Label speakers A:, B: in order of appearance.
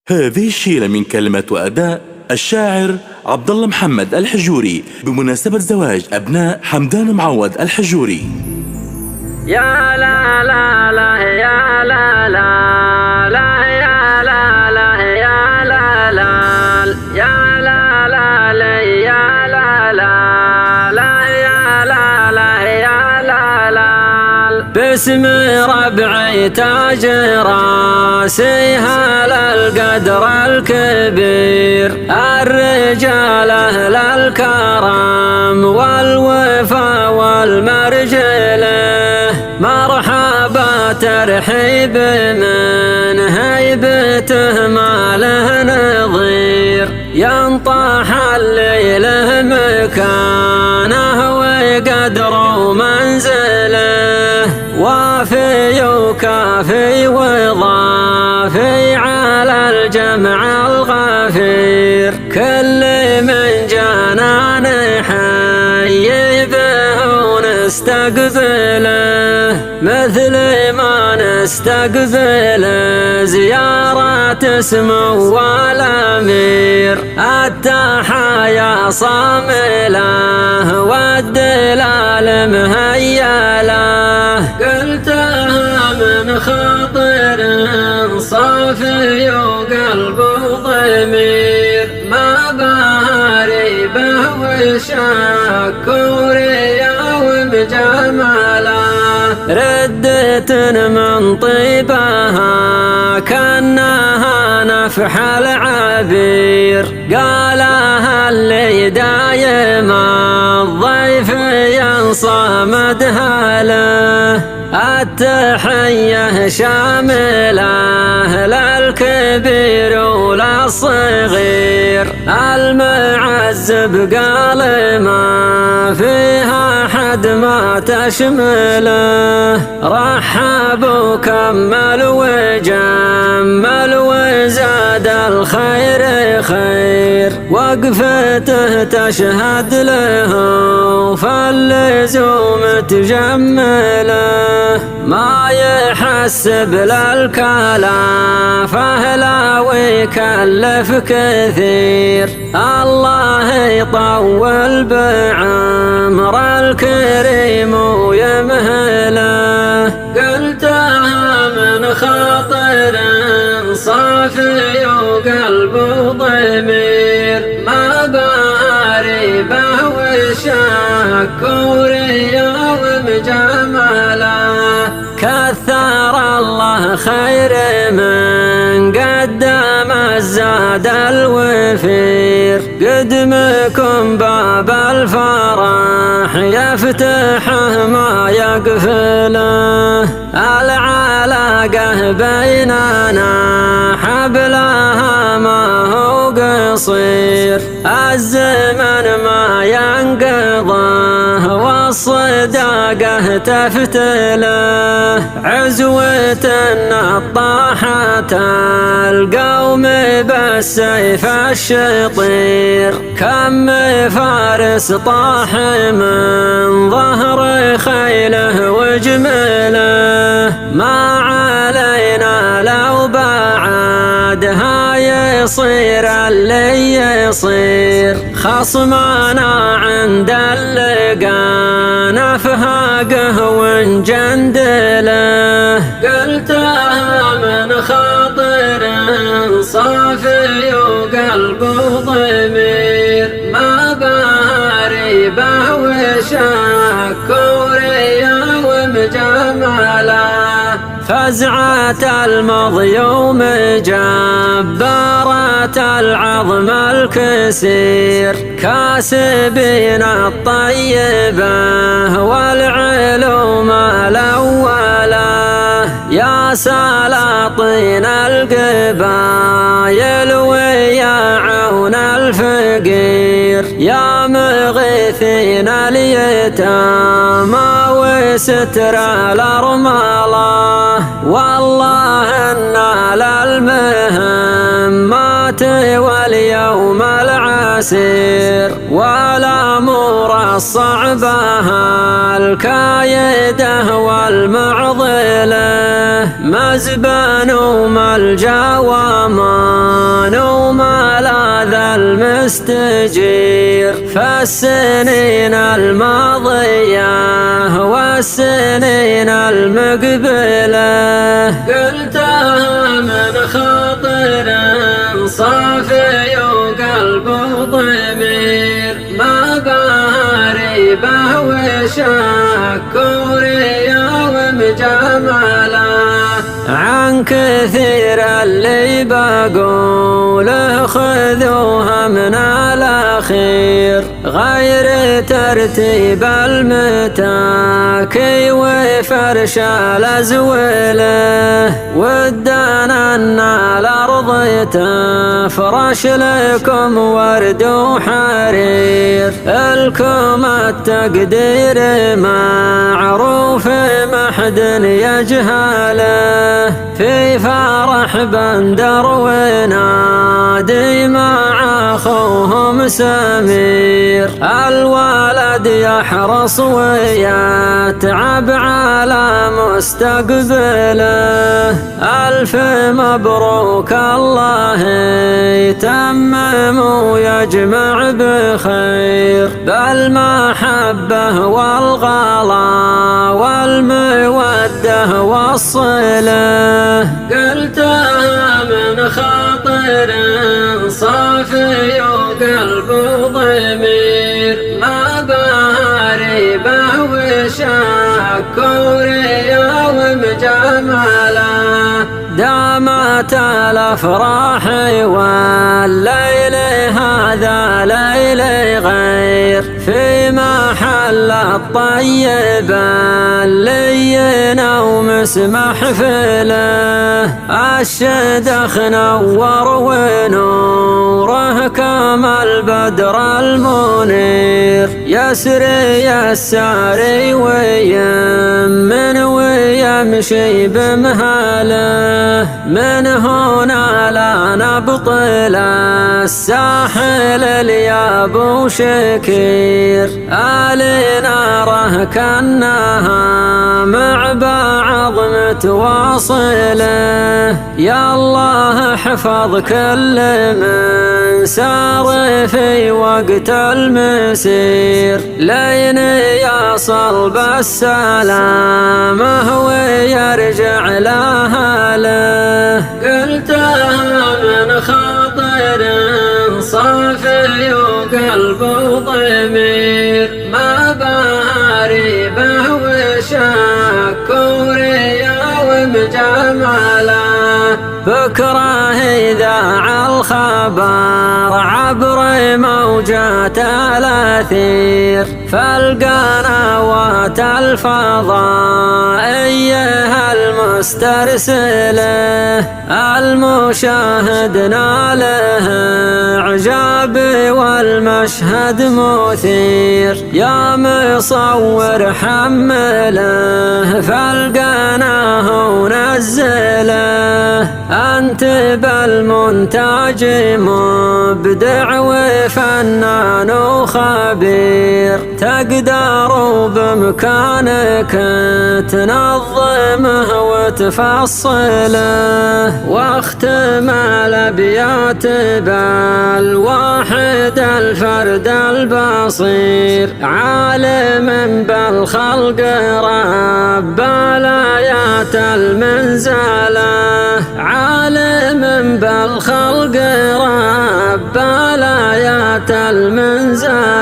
A: هذه الشيلة من كلمات وأداء الشاعر عبد الله محمد الحجوري بمناسبة زواج أبناء حمدان معوض الحجوري.
B: يا لا لا لا يا لا لا لا يا لا لا يا لا لا يا لا لا لا يا لا لا لا يا لا لا يا لا لا باسم ربعي تاج راسي هال القدر الكبير الرجال أهل الكرم والوفا والمرجله مرحبا ترحيب من هيبته ما له نظير ينطح الليل مكانه وقدر منزله وافي وكافي وضافي على الجمع الغفير كل من جانا نحيي به ونستقبله مثل ما نستقبل زيارة سمو والأمير التحايا صامله والدلال مهيله قلتها من خاطر صافي وقلب ضمير ما باري به وشك وريا وبجماله ردت من طيبها كأنها نفح العبير قالها اللي دايما الضيف ينصمدها له التحية شاملة للكبير وللصغير المعذب قال ما فيها حد ما تشمله رحب وكمل وجمل وزاد الخير خير وقفته تشهد له فاللزوم تجمله ما يحسب للكلام فهلا ويكلف كثير الله يطول بعمر الكريم ويمهله قلتها من خاطر صافي وقلب ضمير ما باري به وشك وريا وبجماله كثر الله خير من قدم الزاد الوفير قدمكم باب الفرح يفتحه ما يقفله العلاقة بيننا حبلها ما هو قصير الزمن ما ينقضه والصداقة تفتله عزوة نطاحة القوم بالسيف الشطير كم فارس طاح من ظهر خيله وجمله ما علينا لو بعدها يصير اللي يصير خصمنا عند اللقا نفهاقه ونجندله قلتها من خاطر صافي وقلب ضمير ما باري به وشك وريا وبجماله فزعة المضيوم جبارة العظم الكسير كاسبين الطيبة والعلوم الأولى يا سلاطين القبايل ويا عون الفقير يا مغيثين اليتامى وستر الأرملة والله إن للمهمات واليوم العسير والأمور الصعبة الكايدة والمعضلة مزبن وملجا وما المستجير فالسنين الماضية والسنين المقبلة قلتها من خاطر صافي وقلبه ضمير ما باريبه وشك ورياض جماله عن كثير اللي بقوله خذوها من الأخير غير ترتيب المتاكي وفرش الأزوله ودنا أن الأرض تفرش لكم ورد وحرير لكم التقدير معروف محد يجهله في فرح بندر ونادي مع أخوهم سمير الولد يحرص ويتعب على مستقبله ألف مبروك الله يتمم ويجمع بخير بالمحبة والغلا والمودة والصلة قلتها من خاطر صافي وقلبه ضمير ما باريبه وشك ورياض جماله دامت الأفراح والليل هذا ليل غير في محل الطيب اللين ومسمح فله الشدخ نور ونوره كما البدر المنير يسري الساري ويمن ويمشي بمهاله من هنا لا نبطل الساحل اليابو شكير آل ناره كأنها مع بعض متواصله يا الله احفظ كل من سار في وقت المسير لين يصل بالسلامة ويرجع لأهله قلتها من خاطر صافي وقلبه ضمير ما باريبه وشك ورياض جماله بكره إذاع الخبر عبر موجات الأثير فالقنوات الفضائية المسترسلة المشاهد ناله إعجاب والمشهد مثير يا مصور حمله فالقناه ونزله أنت بالمونتاج مبدع وفنان وخبير تقدر بمكانك تنظمه وتفصله واختم الأبيات بالواحد الفرد البصير عالم بالخلق رب الآيات المنزله عالم بالخلق رب الآيات المنزله